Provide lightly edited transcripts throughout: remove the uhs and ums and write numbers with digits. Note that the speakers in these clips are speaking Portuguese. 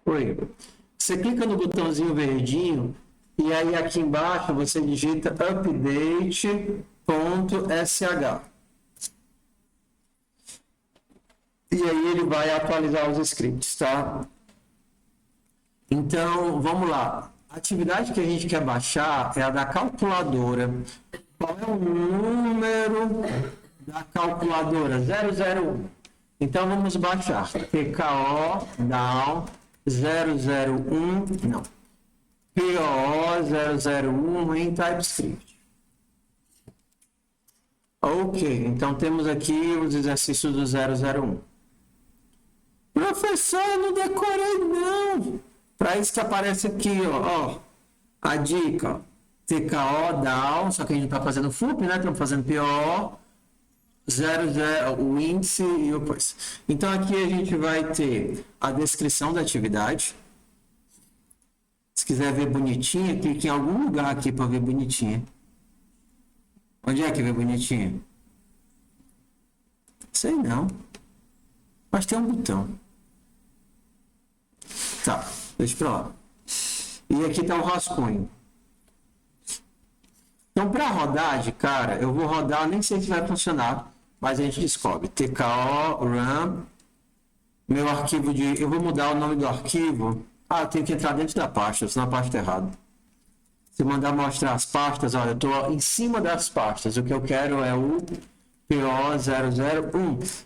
Oi. Você clica no botãozinho verdinho e aí aqui embaixo você digita update.sh. E aí ele vai atualizar os scripts, tá? Então, vamos lá. A atividade que a gente quer baixar é a da calculadora. Qual é o número da calculadora? 001. Então, vamos baixar. TKO down 001, não. PO 001 em TypeScript. Ok, então temos aqui os exercícios do 001. Professor, eu não decorei não. Para isso que aparece aqui, ó, a dica, ó, TKO down, só que a gente está fazendo FUP, né? Estamos fazendo PO, 00, o índice e o coisa. Então aqui a gente vai ter a descrição da atividade. Se quiser ver bonitinha, clique em algum lugar aqui para ver bonitinha. Onde é que vê bonitinha? Sei não. Mas tem um botão. Tá, deixa pra lá. E aqui tá o rascunho. Então, para rodar de cara, eu vou rodar, nem sei se vai funcionar, mas a gente descobre. TKO, run, meu arquivo de... Eu vou mudar o nome do arquivo. Ah, eu tenho que entrar dentro da pasta, senão a pasta é errada. Se mandar mostrar as pastas, olha, eu estou em cima das pastas. O que eu quero é o PO001.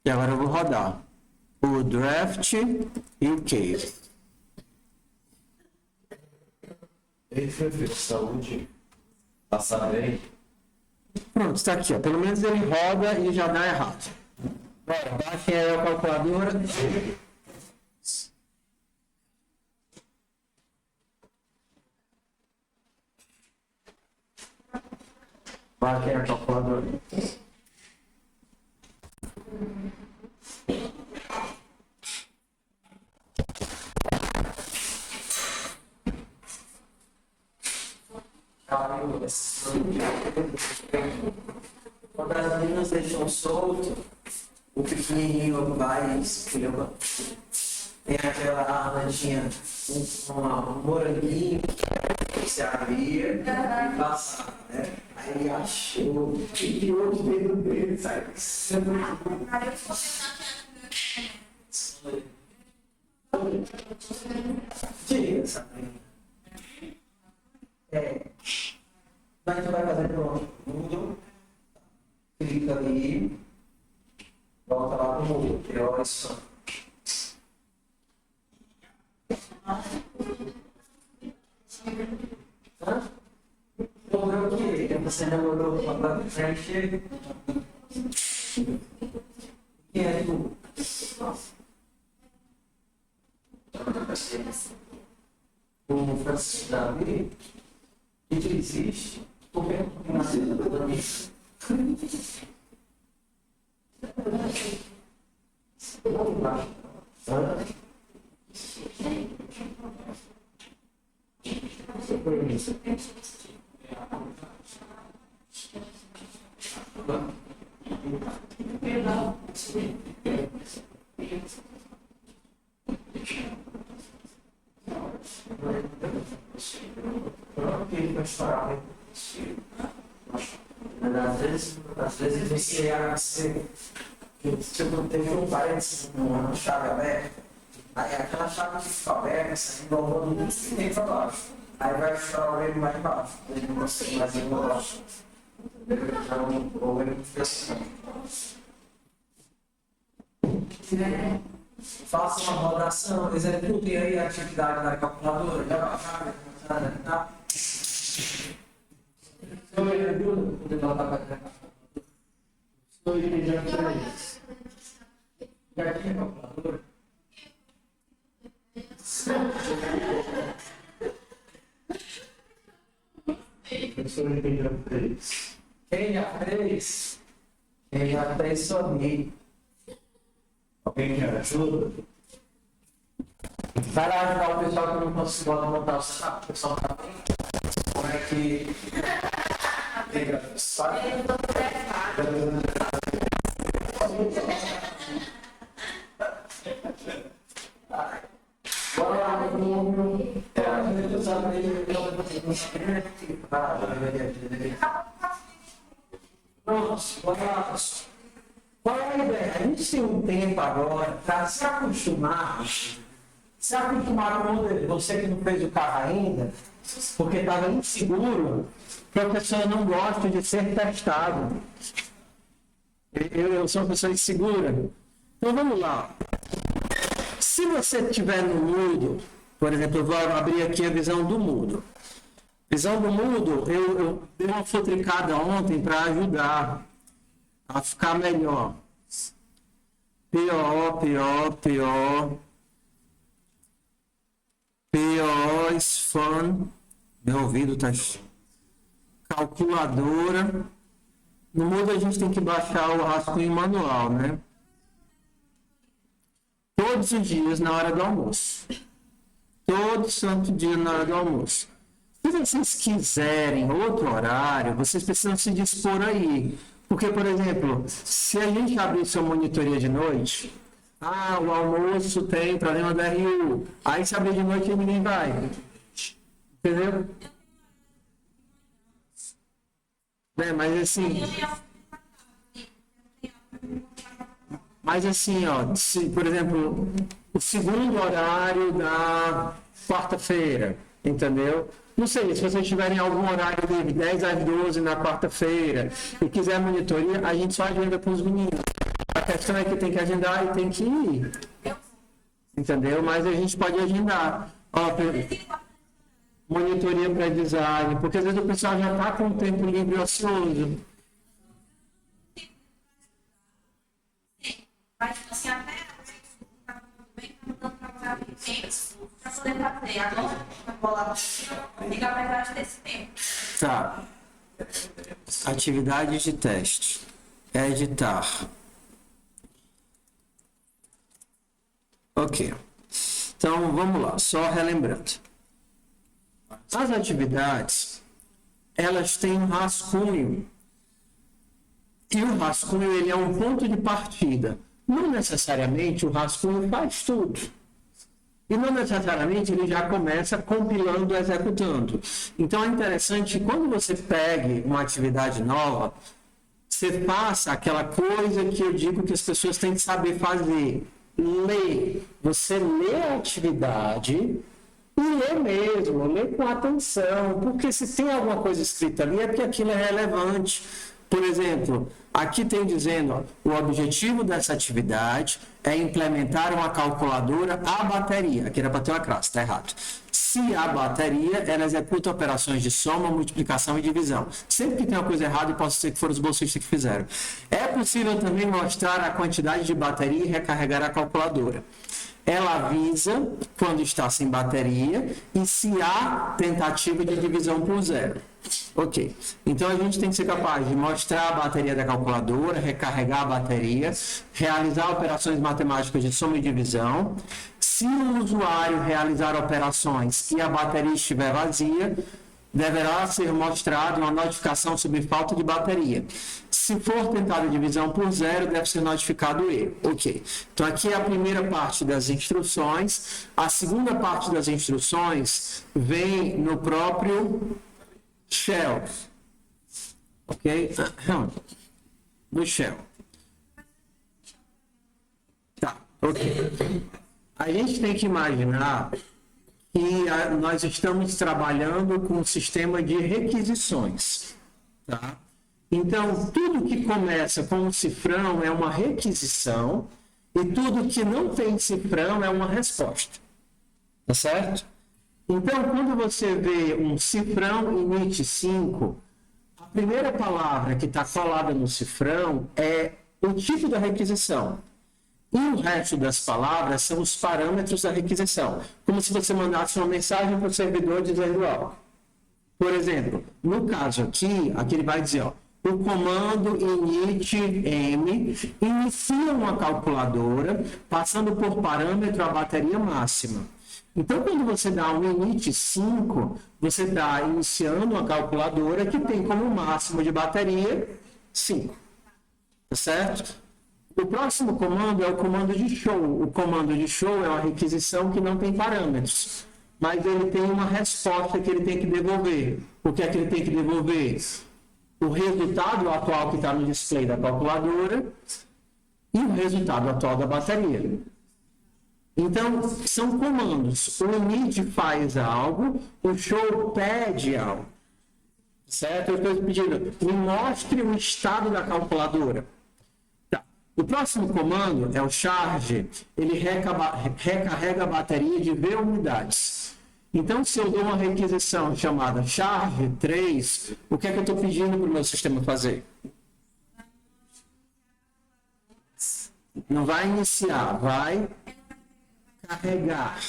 E agora eu vou rodar o draft e o case. Ei, prefeito, saúde. Passar bem. Pronto, está aqui, ó. Pelo menos ele roda e já dá errado. Bora, baixem aí a calculadora. Baixem a calculadora. Quando as meninas deixam solto, o pequenininho vai escolher. Tem aquela latinha, um moranguinho que se abria e passava, né? Aí ele achou que hoje dentro dele sai. Tira essa menina. Então a gente vai fazer pronto tudo. Clica ali. Volta lá pro mundo. Olha só. Morreu o quê? Você demorou para frente. Quem é tu? O Francisco Davi, ele existe porque nasceu da minha. Vamos lá. Às vezes você teve um parênteses numa chave aberta, aí aquela chave que fica aberta, saindo ao lado do fim para baixo. Aí vai estourar o ele mais embaixo, ele não consegue mais ir embaixo. Ou ele fica assim. Faça uma rodação, execute aí a atividade da calculadora, já baixar, tá? Eu me ajudo, poder voltar para cá. Estou entendendo para isso. Já tinha calculadora? Professor, entendeu 3. Quem já fez? Quem já fez sorrir. Alguém me ajuda? Vai lá ajudar o pessoal que não conseguiu montar o saco. O pessoal tá bem. Como é que. Pega, sai. Qual é a ideia? A gente tem um tempo agora para se acostumar com você que não fez o carro ainda, porque estava inseguro. Professor, não gosto de ser testado. Eu sou uma pessoa insegura. Então vamos lá. Se você estiver no mudo, por exemplo, eu vou abrir aqui a visão do mudo. Visão do mudo, eu dei uma futricada ontem para ajudar a ficar melhor. Pior. Pior, fun. Meu ouvido tá. Calculadora. No mudo a gente tem que baixar o rascunho manual, né? Todos os dias na hora do almoço. Todo santo dia na hora do almoço. Se vocês quiserem outro horário, vocês precisam se dispor aí. Porque, por exemplo, se a gente abrir sua monitoria de noite, o almoço tem problema da RU. Aí se abrir de noite ninguém vai. Entendeu? Mas assim, ó, se, por exemplo, o segundo horário da quarta-feira, entendeu? Não sei, se vocês tiverem algum horário de 10 às 12 na quarta-feira e quiser monitoria, a gente só agenda com os meninos. A questão é que tem que agendar e tem que ir. Entendeu? Mas a gente pode agendar. Ó, monitoria para design, porque às vezes o pessoal já está com o tempo livre ocioso. Mas, assim, até para poder fazer. Agora, fica a metade desse tempo. Tá. Atividades de teste. Editar. Ok. Então, vamos lá. Só relembrando. As atividades, elas têm um rascunho. E o rascunho, ele é um ponto de partida. Não necessariamente o rascunho faz tudo. E não necessariamente ele já começa compilando, executando. Então é interessante que quando você pegue uma atividade nova, você faça aquela coisa que eu digo que as pessoas têm que saber fazer. Ler. Você lê a atividade e lê mesmo, lê com atenção. Porque se tem alguma coisa escrita ali é porque aquilo é relevante. Por exemplo, aqui tem dizendo, ó, o objetivo dessa atividade é implementar uma calculadora à bateria. Aqui era para ter uma classe, está errado. Se a bateria, ela executa operações de soma, multiplicação e divisão. Sempre que tem uma coisa errada, pode ser que foram os bolsistas que fizeram. É possível também mostrar a quantidade de bateria e recarregar a calculadora. Ela avisa quando está sem bateria e se há tentativa de divisão por zero. Ok. Então a gente tem que ser capaz de mostrar a bateria da calculadora, recarregar a bateria, realizar operações matemáticas de soma e divisão. Se o usuário realizar operações e a bateria estiver vazia, deverá ser mostrada uma notificação sobre falta de bateria. Se for tentada divisão por zero, deve ser notificado o erro. Ok. Então, aqui é a primeira parte das instruções. A segunda parte das instruções vem no próprio shell. Ok? No shell. Tá, ok. A gente tem que imaginar que nós estamos trabalhando com um sistema de requisições, tá? Então, tudo que começa com um cifrão é uma requisição e tudo que não tem cifrão é uma resposta, tá certo? Então, quando você vê um cifrão init 5, a primeira palavra que está colada no cifrão é o tipo da requisição. E o resto das palavras são os parâmetros da requisição. Como se você mandasse uma mensagem para o servidor dizendo algo. Por exemplo, no caso aqui ele vai dizer, ó, o comando init-m inicia uma calculadora passando por parâmetro a bateria máxima. Então, quando você dá um init 5, você está iniciando uma calculadora que tem como máximo de bateria 5. Tá certo? O próximo comando é o comando de show. O comando de show é uma requisição que não tem parâmetros. mas ele tem uma resposta que ele tem que devolver. O que é que ele tem que devolver? O resultado atual que está no display da calculadora e o resultado atual da bateria. Então, são comandos. O init faz algo, o show pede algo. Certo? Eu estou pedindo, me mostre o estado da calculadora. Tá. O próximo comando é o charge, ele recarrega a bateria de V unidades. Então, se eu dou uma requisição chamada charge 3, o que é que eu estou pedindo para o meu sistema fazer? Não vai iniciar, vai carregar.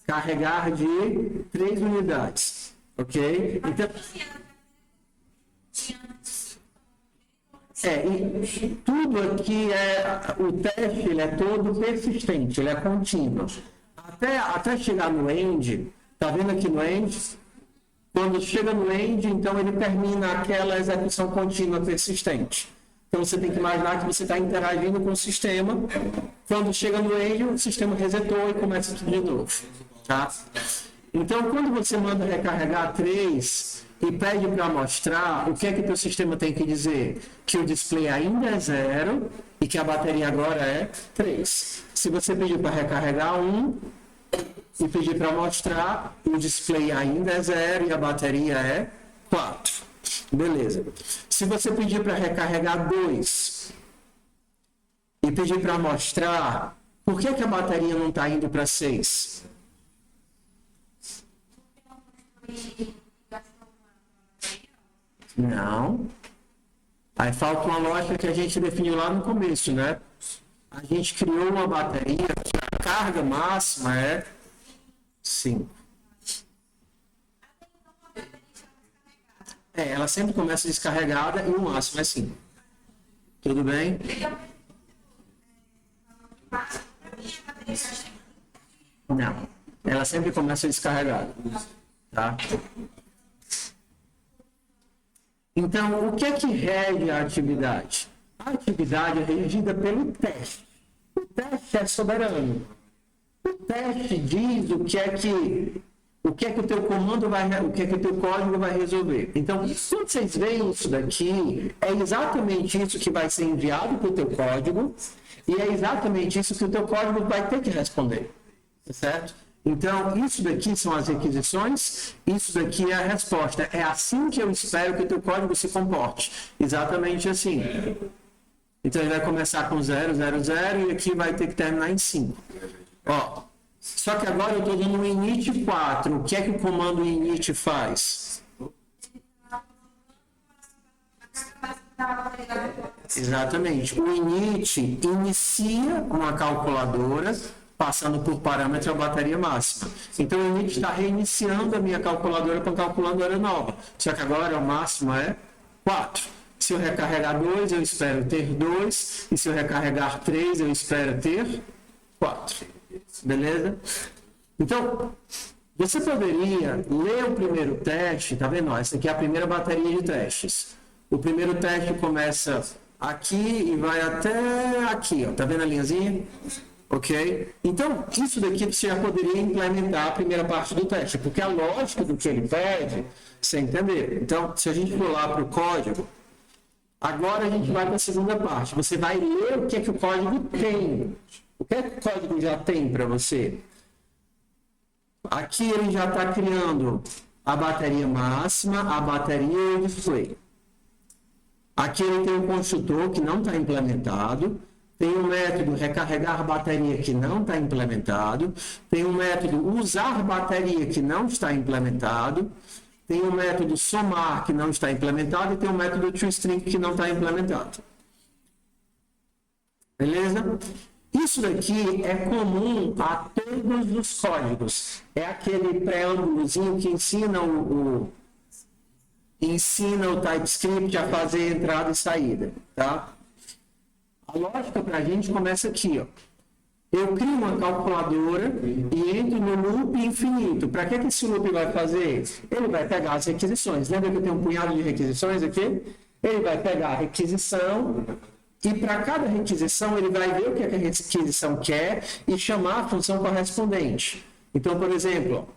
Carregar de 3 unidades. Ok? Então, e tudo aqui o teste ele é todo persistente, ele é contínuo. Até chegar no end, tá vendo aqui no end? Quando chega no end, então ele termina aquela execução contínua persistente. Então você tem que imaginar que você está interagindo com o sistema. Quando chega no end, o sistema resetou e começa tudo de novo. Tá? Então, quando você manda recarregar 3 e pede para mostrar, o que é que o teu sistema tem que dizer? Que o display ainda é 0 e que a bateria agora é 3. Se você pedir para recarregar 1 e pedir para mostrar, o display ainda é 0 e a bateria é 4. Beleza. Se você pedir para recarregar 2 e pedir para mostrar, por que a bateria não está indo para 6? Não. Aí falta uma lógica que a gente definiu lá no começo, né? A gente criou uma bateria que a carga máxima é 5. Ela sempre começa descarregada e o máximo é 5. Tudo bem? Não. Ela sempre começa descarregada. Tá? Então, o que é que rege a atividade? A atividade é regida pelo teste. O teste é soberano. O teste diz o que é que o teu comando vai, o que é que o teu código vai resolver. Então, quando vocês veem isso daqui, é exatamente isso que vai ser enviado para o teu código e é exatamente isso que o teu código vai ter que responder. Certo? Então, isso daqui são as requisições, isso daqui é a resposta. É assim que eu espero que o teu código se comporte. Exatamente assim. Então, ele vai começar com 0, 0, 0 e aqui vai ter que terminar em 5. Ó, só que agora eu estou dando um init 4. O que é que o comando init faz? Exatamente. O init inicia uma calculadora passando por parâmetro a bateria máxima. Então, o init está reiniciando a minha calculadora para uma calculadora nova. Só que agora o máximo é 4. Se eu recarregar 2, eu espero ter 2. E se eu recarregar 3, eu espero ter 4. Beleza? Então, você poderia ler o primeiro teste, tá vendo? Essa aqui é a primeira bateria de testes. O primeiro teste começa aqui e vai até aqui, ó. Tá vendo a linhazinha? Ok? Então, isso daqui você já poderia implementar a primeira parte do teste, porque a lógica do que ele pede, você entender. Então, se a gente for lá para o código, agora a gente vai para a segunda parte. Você vai ler o que é que o código tem. O que é que o código já tem para você? Aqui ele já está criando a bateria máxima, a bateria e o display. Aqui ele tem um construtor que não está implementado. Tem um método recarregar bateria que não está implementado. Tem um método usar bateria que não está implementado. Tem um método somar que não está implementado. E tem um método toString que não está implementado. Beleza? Isso daqui é comum a todos os códigos. É aquele preâmbulozinho que ensina o TypeScript a fazer entrada e saída. Tá? A lógica para a gente começa aqui, ó. Eu crio uma calculadora e entro no loop infinito. Para que esse loop vai fazer? Ele vai pegar as requisições. Lembra que eu tenho um punhado de requisições aqui? Ele vai pegar a requisição e para cada requisição ele vai ver o que a requisição quer e chamar a função correspondente. Então, por exemplo,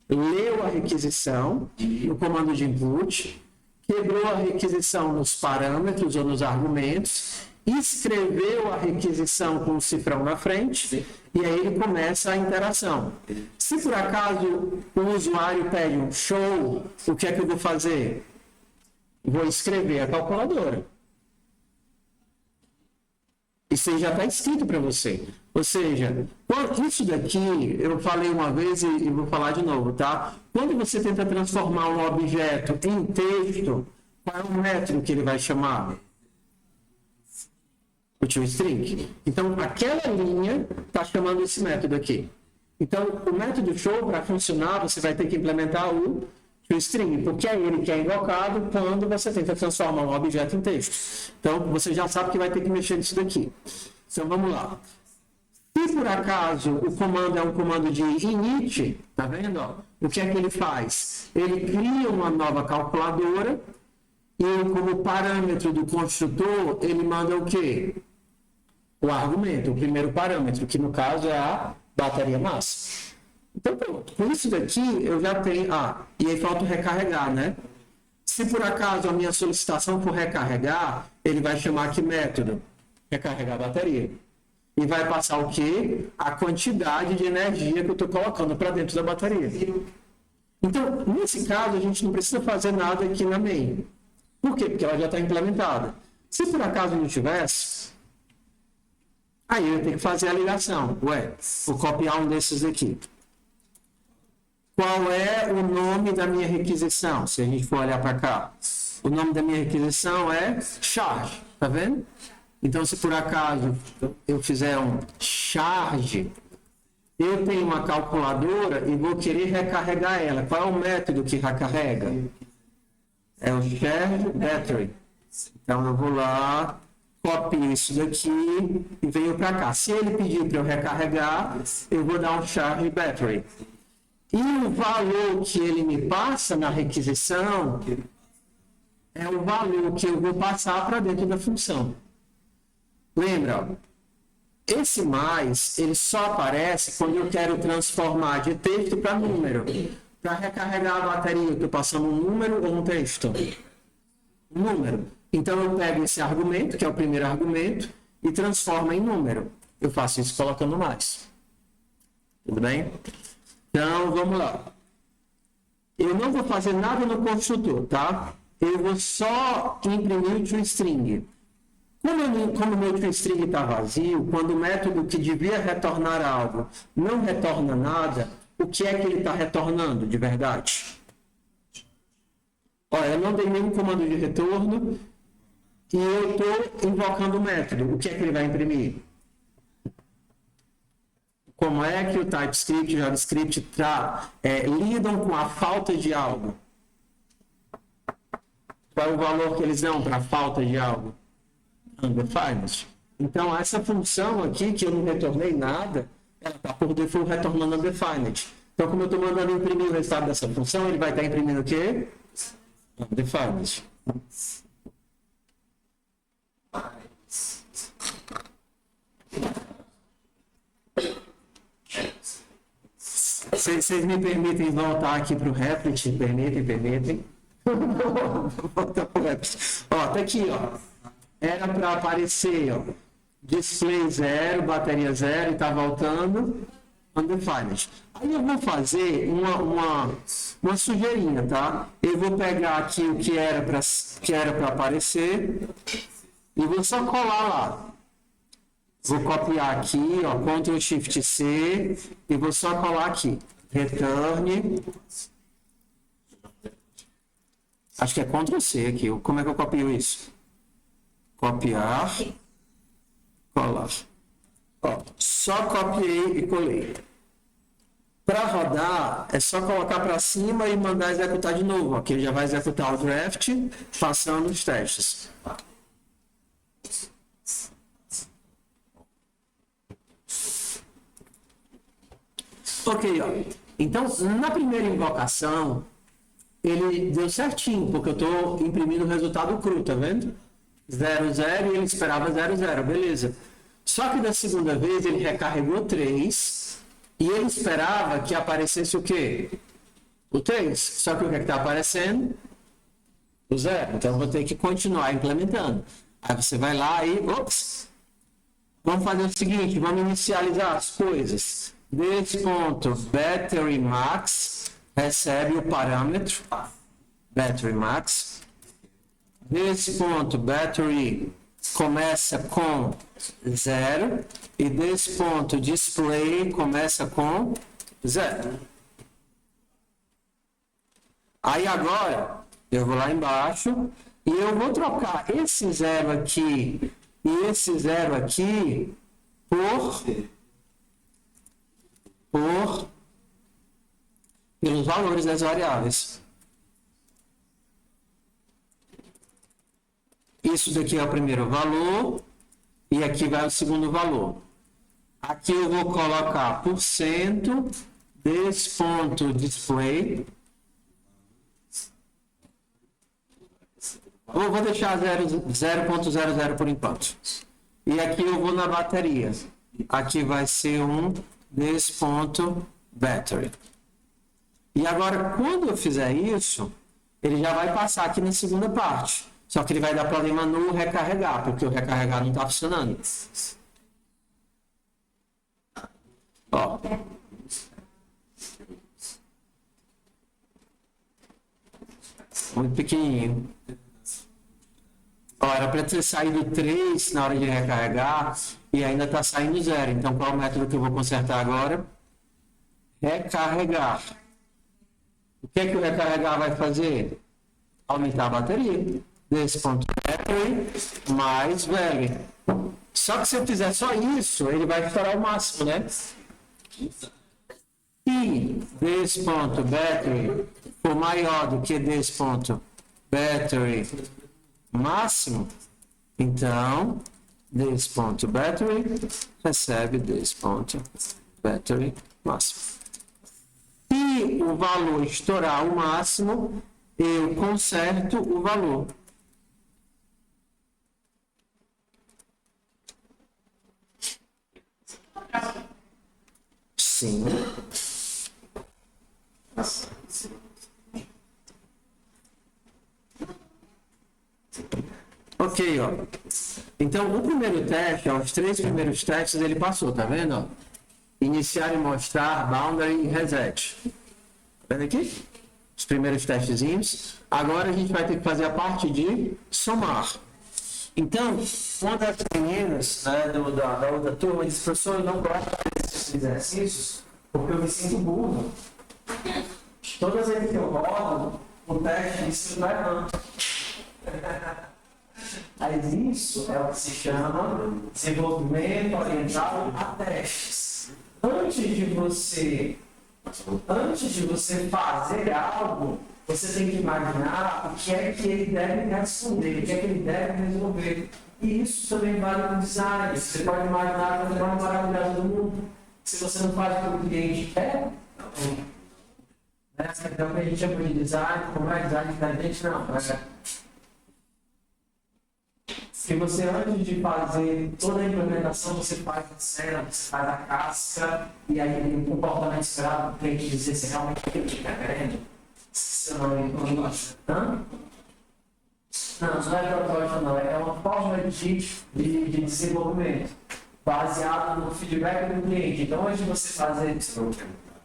leu a requisição no comando de input, quebrou a requisição nos parâmetros ou nos argumentos, escreveu a requisição com o cifrão na frente, e aí ele começa a interação. Se por acaso o usuário pede um show, o que é que eu vou fazer? Vou escrever a calculadora. Isso aí já está escrito para você. Ou seja, isso daqui, eu falei uma vez e vou falar de novo, tá? Quando você tenta transformar um objeto em texto, qual é o método que ele vai chamar? O toString. Então, aquela linha está chamando esse método aqui. Então, o método show, para funcionar, você vai ter que implementar o toString, porque é ele que é invocado quando você tenta transformar um objeto em texto. Então, você já sabe que vai ter que mexer nisso daqui. Então, vamos lá. Se por acaso o comando é um comando de init, tá vendo? Ó? O que é que ele faz? Ele cria uma nova calculadora e como parâmetro do construtor, ele manda o quê? O argumento, o primeiro parâmetro, que no caso é a bateria massa. Então, pronto. Com isso daqui, eu já tenho... e aí falta o recarregar, né? Se por acaso a minha solicitação for recarregar, ele vai chamar que método? Recarregar a bateria. E vai passar o quê? A quantidade de energia que eu estou colocando para dentro da bateria. Então, nesse caso, a gente não precisa fazer nada aqui na main. Por quê? Porque ela já está implementada. Se por acaso não tivesse, aí eu tenho que fazer a ligação. Vou copiar um desses aqui. Qual é o nome da minha requisição? Se a gente for olhar para cá. O nome da minha requisição é charge. Tá vendo? Então, se por acaso eu fizer um charge, eu tenho uma calculadora e vou querer recarregar ela. Qual é o método que recarrega? É o charge battery. Então, eu vou lá, copio isso daqui e venho para cá. Se ele pedir para eu recarregar, eu vou dar um charge battery. E o valor que ele me passa na requisição é o valor que eu vou passar para dentro da função. Lembra, esse mais, ele só aparece quando eu quero transformar de texto para número. Para recarregar a bateria, eu estou passando um número ou um texto? Um número. Então, eu pego esse argumento, que é o primeiro argumento, e transformo em número. Eu faço isso colocando mais. Tudo bem? Então, vamos lá. Eu não vou fazer nada no construtor, tá? Eu vou só imprimir o toString. Como o meu toString está vazio, quando o método que devia retornar algo não retorna nada, o que é que ele está retornando de verdade? Olha, eu não dei nenhum comando de retorno e eu estou invocando o método. O que é que ele vai imprimir? Como é que o TypeScript e o JavaScript lidam com a falta de algo? Qual é o valor que eles dão para a falta de algo? Undefined. Então, essa função aqui, que eu não retornei nada, ela está por default retornando undefined. Então, como eu estou mandando imprimir o resultado dessa função, ele vai estar imprimindo o quê? Undefined. Vocês me permitem voltar aqui para o Replit? Permitem. Voltar para o Replit. Ó, tá aqui, ó. Era para aparecer, ó, display 0, bateria 0 e tá voltando undefined. Aí eu vou fazer uma sujeirinha, tá? Eu vou pegar aqui o que era para aparecer e vou só colar lá. Vou copiar aqui, ó, Ctrl Shift C e vou só colar aqui. Return. Acho que é Ctrl C aqui. Como é que eu copio isso? Copiar, colar. Ó, só copiei e colei. Para rodar, é só colocar para cima e mandar executar de novo. Aqui ele já vai executar o draft, passando os testes. Ok, ó. Então, na primeira invocação, ele deu certinho, porque eu estou imprimindo o resultado cru, tá vendo? 0, 0 e ele esperava 0, 0, beleza. Só que da segunda vez ele recarregou 3 e ele esperava que aparecesse o quê? o 3. Só que o que é que está aparecendo? O 0. Então eu vou ter que continuar implementando. Aí você vai lá e... Ops! Vamos fazer o seguinte, vamos inicializar as coisas. Desse ponto, battery max recebe o parâmetro battery max. Desse ponto, battery começa com 0 e desse ponto, display começa com 0. Aí agora, eu vou lá embaixo e eu vou trocar esse 0 aqui e esse 0 aqui pelos valores das variáveis. Isso daqui é o primeiro valor e aqui vai o segundo valor. Aqui eu vou colocar % desse ponto display. Ou vou deixar 0.00 por enquanto. E aqui eu vou na bateria. Aqui vai ser desse ponto battery. E agora, quando eu fizer isso, ele já vai passar aqui na segunda parte. Só que ele vai dar problema no recarregar, porque o recarregar não está funcionando. Ó. Muito pequenininho. Ó, era para ter saído 3 na hora de recarregar e ainda está saindo 0. Então, qual é o método que eu vou consertar agora? Recarregar. O que é que o recarregar vai fazer? Aumentar a bateria. Desse ponto battery mais value. Só que se eu fizer só isso, ele vai estourar o máximo, né? E desse ponto battery for maior do que desse ponto battery máximo, então desse ponto battery recebe desse ponto battery máximo. Se o valor estourar o máximo, eu conserto o valor. Sim. Ok, ó. Então, o primeiro teste, ó, os 3 primeiros testes, ele passou, tá vendo? Ó? Iniciar e mostrar, boundary e reset. Tá vendo aqui? Os primeiros testezinhos. Agora a gente vai ter que fazer a parte de somar. Então, uma das meninas, né, da outra turma disse: professor, eu não gosto desses exercícios porque eu me sinto burro. Todas as vezes que eu rodo, o teste diz que não é não. Mas isso é o que se chama desenvolvimento orientado a testes. Antes de você fazer algo, você tem que imaginar o que é que ele deve responder, o que é que ele deve resolver. E isso também vale para o design. Você pode imaginar fazer uma maravilhosa do mundo. Se você não faz o que o cliente quer, então, a gente chama de design, como é design inteligente, não. Se você, antes de fazer toda a implementação, você faz a cena, você faz a casca, e aí tem um comportamento esperado para o cliente dizer se realmente o cliente está querendo. Se não é protótipo, não é protótipo, não. É uma forma de desenvolvimento baseada no feedback do cliente. Então, antes de você fazer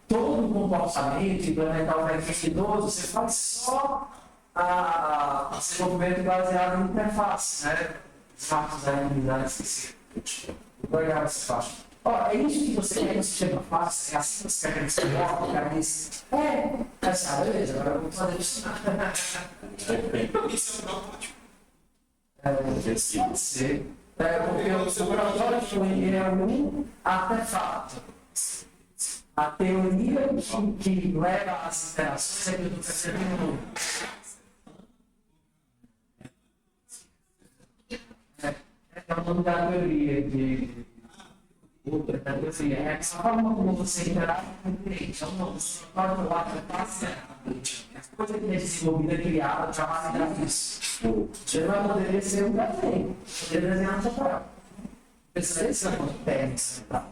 todo o comportamento, implementar o back-end idoso, você faz só o desenvolvimento baseado em interface, né? Smart design, design específico. Legal esse passo. Ó, é isso que você quer que o sistema faça? É assim que você quer que você coloque, que é isso? Essa beleza, agora eu vou fazer isso. Pode ser. Porque o protótipo ele é um artefato. A teoria que leva às interações é que eu estou percebendo. É o nome da teoria de outra teoria. É a forma como você interage com o cliente. Então, você pode falar que a coisa que é desenvolvida, criada, trabalha nisso. Você não poderia ser um desenho. Poderia desenhar um papel. Precisa ser uma técnica.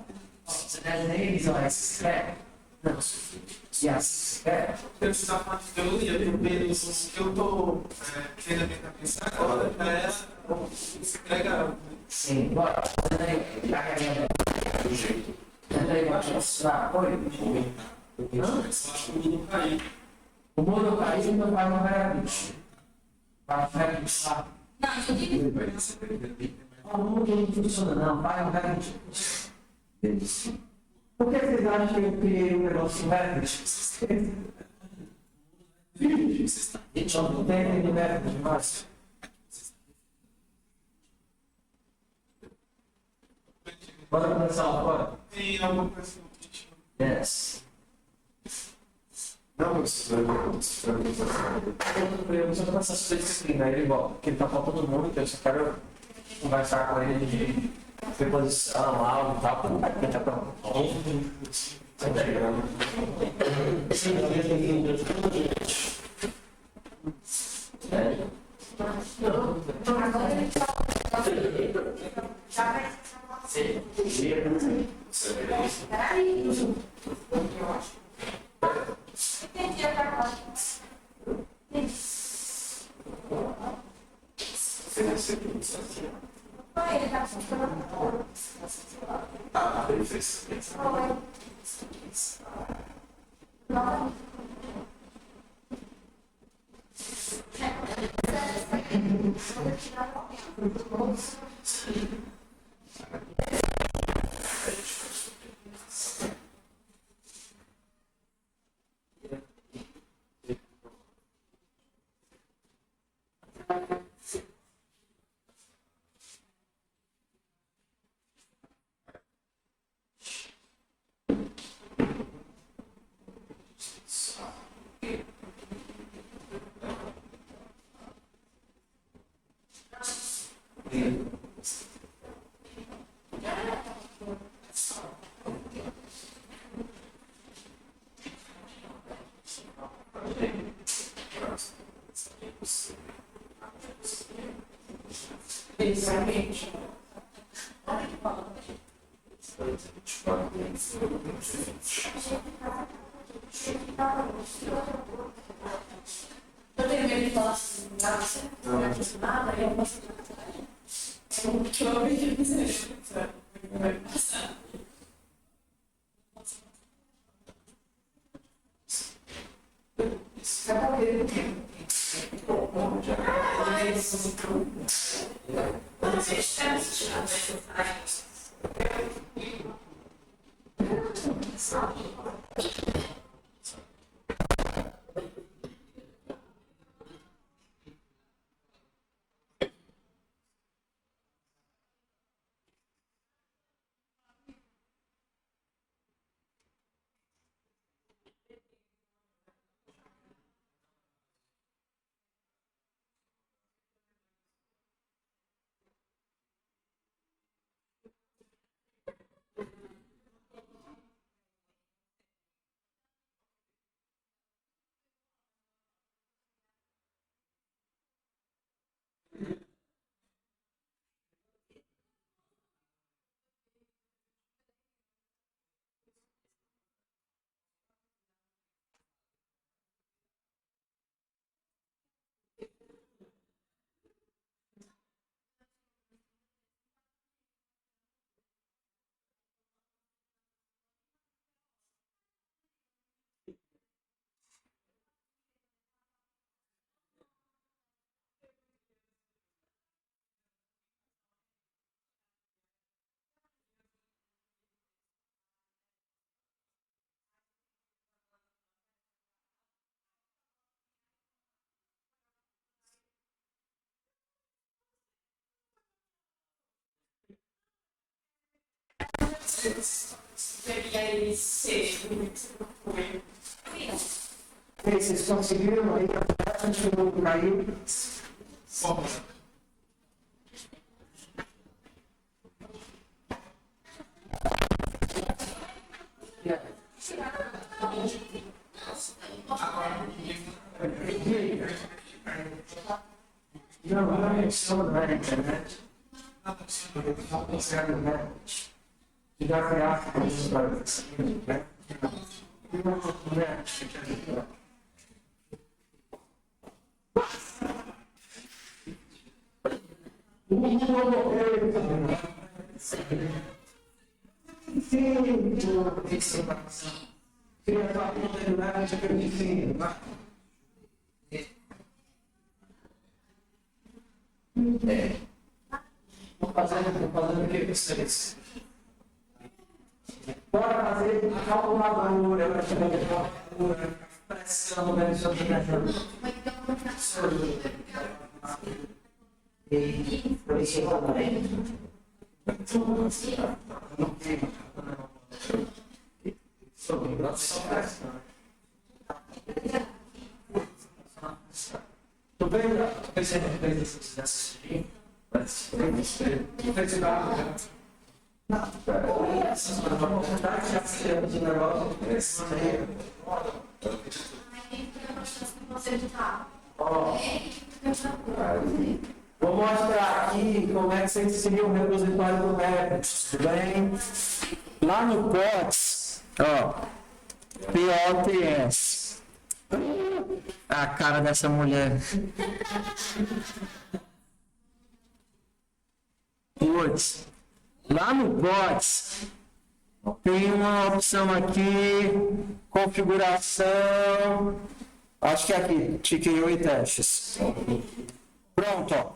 Você desenha e visualiza esse escreve. Yes. Eu estava falando de teoria, eu penso que eu estou tendo a minha cabeça agora, já era legal. Sim, bora. Do jeito. Aí, mostrar apoio. O mundo caiu, meu pai não vai abrir. Vai lá. Não, eu digo. O mundo não funciona, não. Vai, não vai abrir. Por que vocês acham que eu criei um negócio Leverage? Então, não tem de Leverage, mas... Bora começar agora? Tem alguma coisa que Yes. Não, mas Eu só tô essas coisas aqui, né? Ele volta, porque ele tá faltando muito, eu só quero conversar com ele de preposição, áudio e tal, porque tá pronto. Agora ele já vai. Peraí. Entendi até agora. Entendi. Foi, ele tá funcionando. ele fez. Foi. Não. Exatamente. Eu tenho medo de falar assim, não é acostumada, eu posso que eu ouvi dizer. Vai passar. Deveria ser muito ruim. Vocês conseguiram aí, a gente não caiu. Não é questão da internet. Já criar coisas para Vou fazendo o que vocês? Bora fazer a calculadora, pressão, Tô vendo? Pensei em vezes assistir. Vou mostrar aqui como é que você inseriu o repositório do Replit, tudo bem? Lá no POTS, ó, POTS. A cara dessa mulher. Putz. Lá no POTS tem uma opção aqui, configuração, acho que é aqui, TKO e testes. Pronto, ó.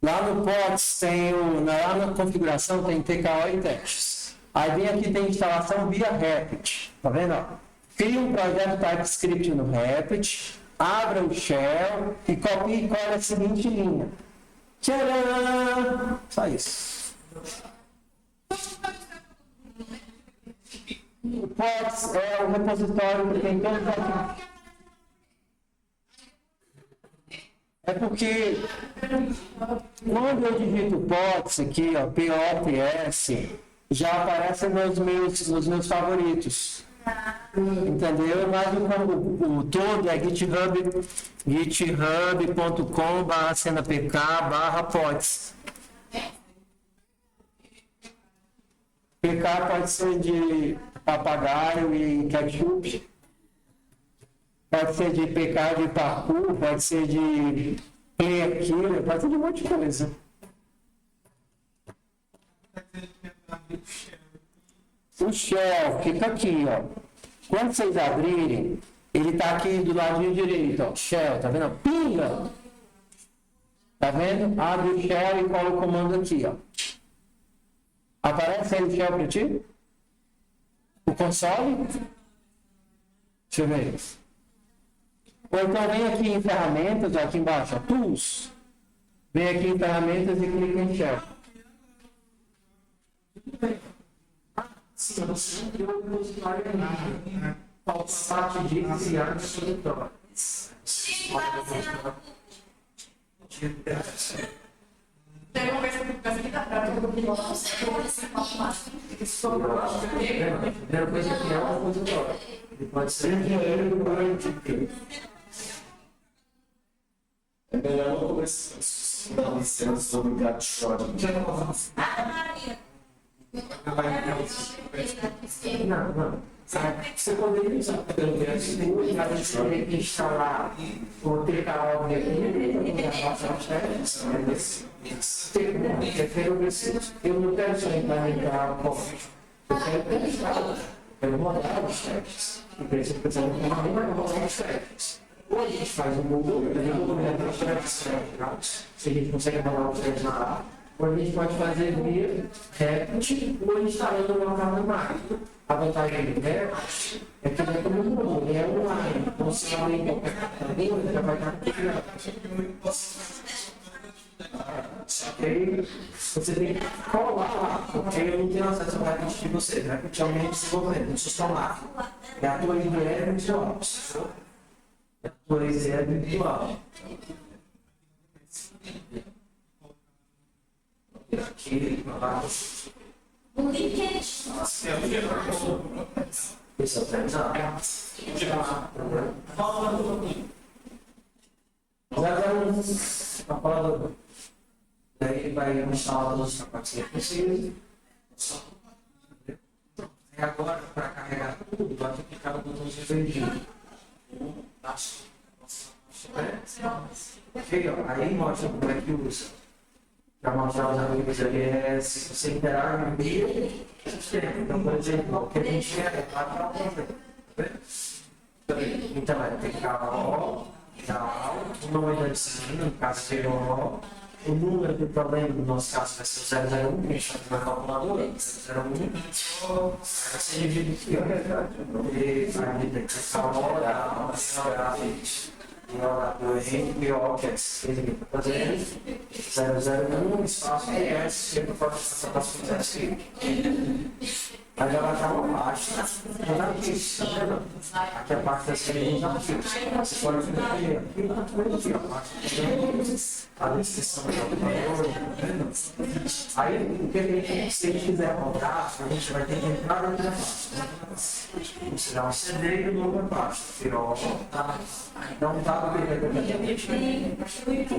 Lá no POTS tem lá na configuração tem TKO e testes. Aí vem aqui, tem instalação via Replit, tá vendo? Ó? Cria um projeto TypeScript no Replit, abra o shell e copie e cola a seguinte linha. Tcharam! Só isso. O POTS é o repositório que tem todos aqui. É porque quando eu digito POTS aqui, ó, POTS, já aparece nos meus favoritos. Entendeu? Mas o todo é github.com/cenapk/pots. PK pode ser de papagaio e ketchup, pode ser de PK de parkour, pode ser de player killer, pode ser de um monte de coisa. O shell fica aqui, ó. Quando vocês abrirem, ele está aqui do ladinho direito, ó. Shell, tá vendo? Pinga! Tá vendo? Abre o shell e cola o comando aqui, ó. Aparece aí o shell para ti? O console? Deixa eu ver. Ou então vem aqui em ferramentas, ó, aqui embaixo, ó, tools. Vem aqui em ferramentas e clica em shell. Sim, você não criou um usuário nada. Falta parte de criar solutórios. Tem uma vez que eu fiquei da prática, eu não sei como esse papo máximo. A primeira coisa é criar um repositório. Ele pode ser dinheiro do grande. É melhor não começar a dar licença sobre o gato short. Ah, Maria. Não. Você poderia usar pelo menos o gato de instalar o TKO eu não quero só implementar o código. Eu quero testar. Eu vou rodar os testes. E para isso eu preciso de uma linha para rodar os testes. Ou a gente faz um Google, se a gente consegue rodar os testes na app, ou a gente pode fazer via Replit ou instalando no local da máquina. A vantagem do Replit é que ele é como um Google, ele é online. Então, você vai em qualquer cadeira, ele já vai estar configurado. Só que aí você tem que colar lá, porque eu não tenho acesso ao Replit de você. Replit é um meio de desenvolvimento, não sou só máquina. É a tua ideia virtual. É a tua ideia virtual. Aqui, lá. O link é Isso é agora daí vai instalar todos os pacotes que precisa. E agora, para carregar tudo, vai ter que clicar no botãozinho verdinho. Ok, ó, aí mostra como é que usa. Para mostrar os amigos ali, se você interage no meio, então, por exemplo, o que a gente quer então, é TKO, o nome da disciplina, no caso de O, o número do problema, no nosso caso vai ser o 001, que a gente vai na calculadora, 001, aí você divide aqui, ó, e vai dividir PO, que é esse que está fazendo, 001, espaço PS, que eu posso fazer assim. Mas ela está uma parte dos arquivos, tá vendo? Aqui a parte da série dos arquivos. Você pode ver aqui, a parte dos arquivos, a descrição do computador, tá vendo? Aí, o que a gente, se a gente quiser rodar, a gente vai ter que entrar dentro da pasta. Você dá um CD e o nome da pasta. Tirou, dá um tab aqui,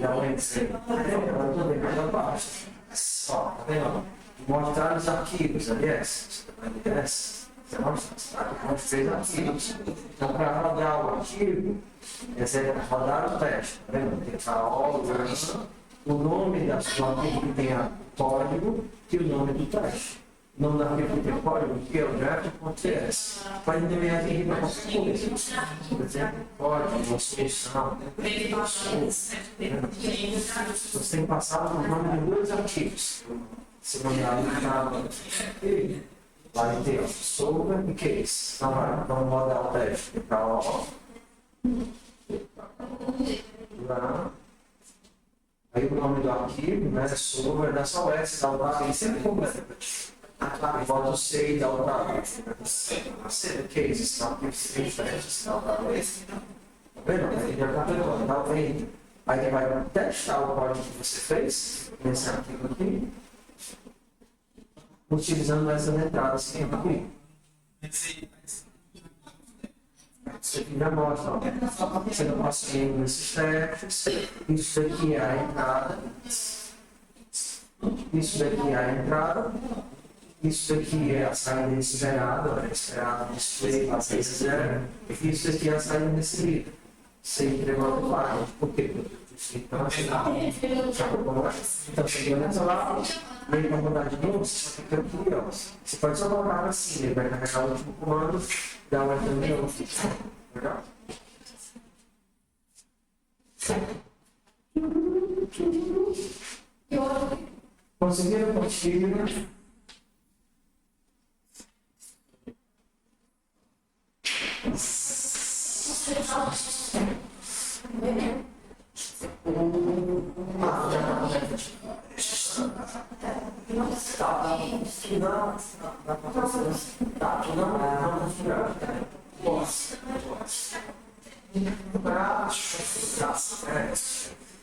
dá um Excel. Dentro da pasta. Ó, tá vendo? Mostrar os arquivos, aliás, você mostra os 3 arquivos. Então, para rodar o arquivo, esse é rodar o teste. Tá vendo? Tem o nome do arquivo que tem o código e o nome do teste. O nome do arquivo que tem o código que é o draft.ts. Pode nomear aqui para qualquer coisa. Por exemplo, código, uma solução. Você tem que passar o nome de 2 arquivos. Se nomear vai ter solver e case. Então, vamos rodar o teste. Aí o nome do arquivo, né? Solver, dá só S, dá o W, ele sempre completa. Bota o C e dá o W. C, case, são arquivos diferentes, dá o W. Tá vendo? Aí já completou, dá o V. Aí ele vai testar o código que você fez nesse arquivo aqui, utilizando essas entradas que tem aqui. Isso aqui já mostra, ó. Você não passa nesses testes. Isso aqui é a entrada. Isso daqui é a entrada. Isso aqui é a saída desse gerado, esperado display, passa esse zero. E isso aqui é a saída desse líder. Sem trevar o lado. Por quê? Então, chegando nessa lá, vem para mudar de novo, você fica aqui, ó. Você pode só colocar assim, ele vai carregar o último comando, dá uma entrada de novo. Legal? Conseguiram? Conseguiram?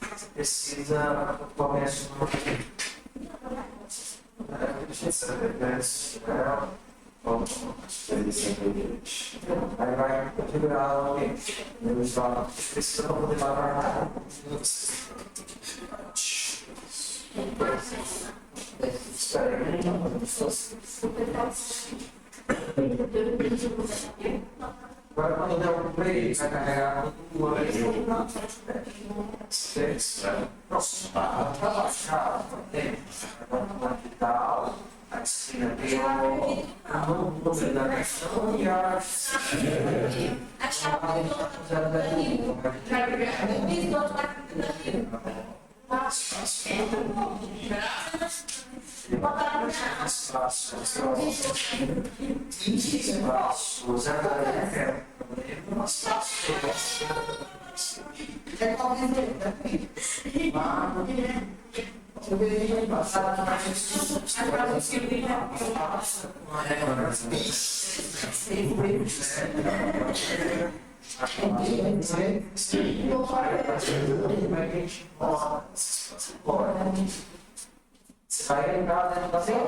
Precisa começar aí vai configurar alguém. Precisa poder parar. Espera aí. Agora, quando der o play, vai carregar o nossa, para baixar, a esquina tem o nome da questão e a sai entrar dentro da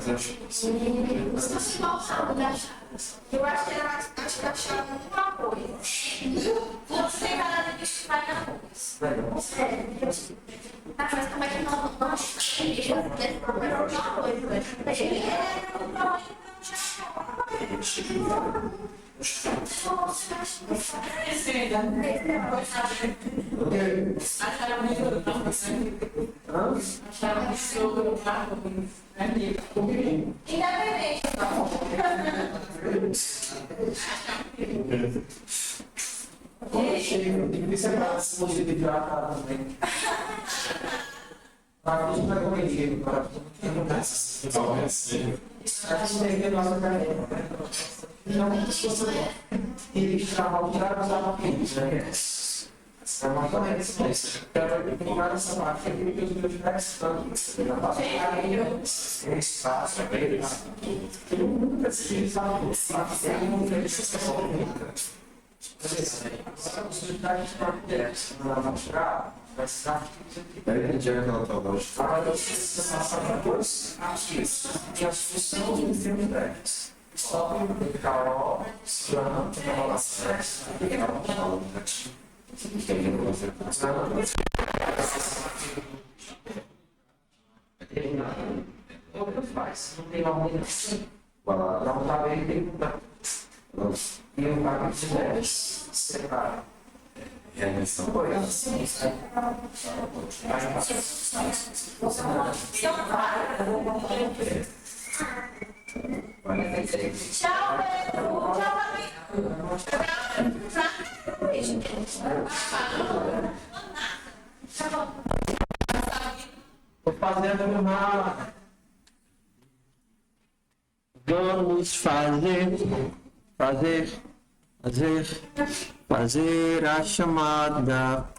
Mas acho que sim. Estou se voltando da chave. Eu acho que era acho que a chave é uma coisa. Você vai lá no bicho que vai na rua. Mas como é que não Tem que ser para se modificar também. A gente vai corrigir para talvez sim. A gente tem que ver nossa carreira. Ele tirar as abaixo, né? É uma correção. Eu tenho essa parte aqui que os meus pés estão na base da carreira. Espaço, eu nunca sei se não fez essa coisa. Eu entendi aquela tua lógica. Agora eu preciso passar para dois artistas que a função do filme deles. Só o Carol, Strana, o que faz? Não tem uma assim. Não tá bem, tem e o papo de 10 separa. Realização. Tchau, Tô fazendo uma. Vamos fazer a chamada